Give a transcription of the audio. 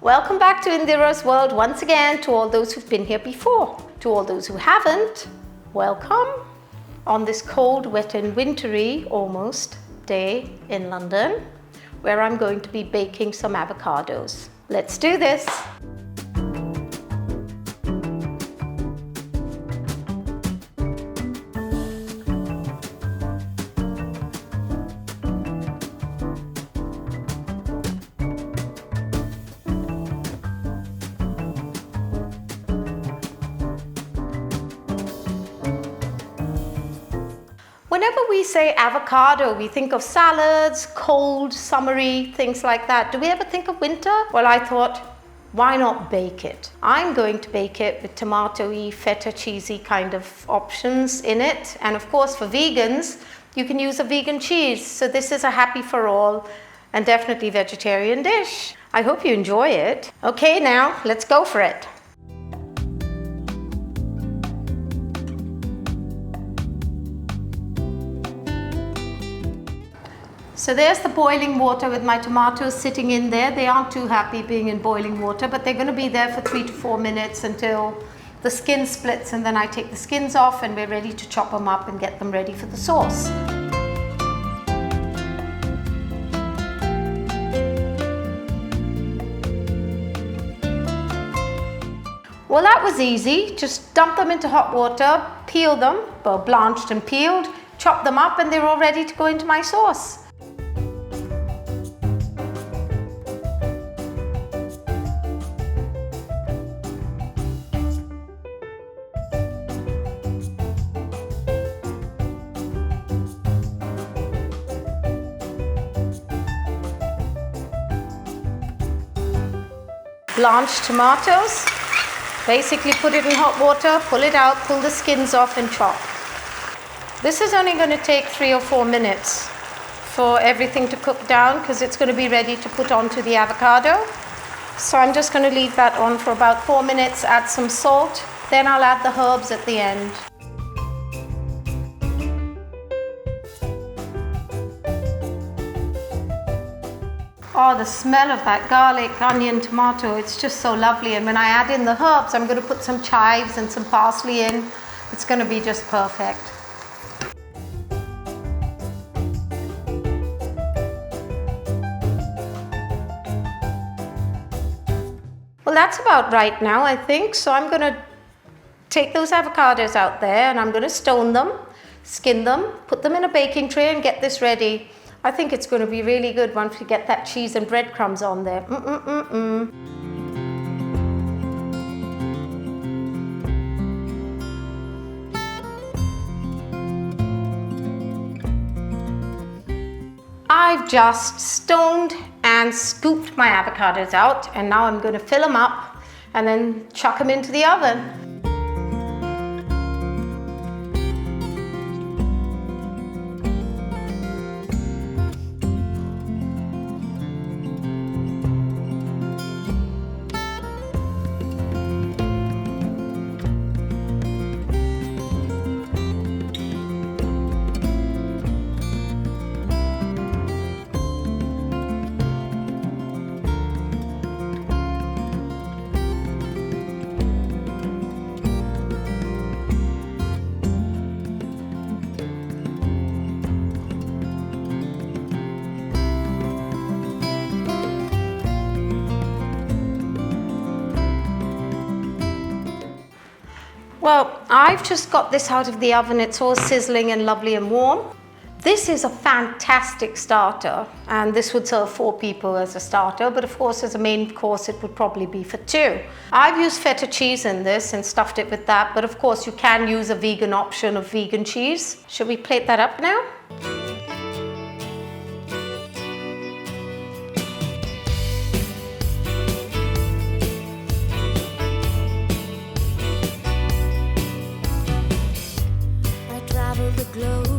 Welcome back to Indira's World once again, to all those who've been here before. To all those who haven't, welcome on this cold, wet and wintry almost day in London, where I'm going to be baking some avocados. Let's do this. Whenever we say avocado, we think of salads, cold, summery, things like that. Do we ever think of winter? Well, I thought, why not bake it? I'm going to bake it with tomato-y, feta cheesy kind of options in it. And of course, for vegans, you can use a vegan cheese. So this is a happy for all and definitely vegetarian dish. I hope you enjoy it. Okay, now let's go for it. So there's the boiling water with my tomatoes sitting in there. They aren't too happy being in boiling water, but they're going to be there for 3 to 4 minutes until the skin splits, and then I take the skins off and we're ready to chop them up and get them ready for the sauce. Well, that was easy. Just dump them into hot water, peel them, well, blanched and peeled, chop them up, and they're all ready to go into my sauce. Blanched tomatoes, basically put it in hot water, pull it out, pull the skins off and chop. This is only going to take 3 or 4 minutes for everything to cook down because it's going to be ready to put onto the avocado. So I'm just going to leave that on for about 4 minutes, add some salt, then I'll add the herbs at the end. Oh, the smell of that garlic, onion, tomato, it's just so lovely. And when I add in the herbs, I'm going to put some chives and some parsley in. It's going to be just perfect. Well, that's about right now, I think. So I'm going to take those avocados out there and I'm going to stone them, skin them, put them in a baking tray and get this ready. I think it's going to be really good once we get that cheese and breadcrumbs on there. I've just stoned and scooped my avocados out, and now I'm going to fill them up and then chuck them into the oven. Well, I've just got this out of the oven. It's all sizzling and lovely and warm. This is a fantastic starter, and this would serve 4 people as a starter, but of course as a main course it would probably be for 2. I've used feta cheese in this and stuffed it with that, but of course you can use a vegan option of vegan cheese. Should we plate that up now? The glow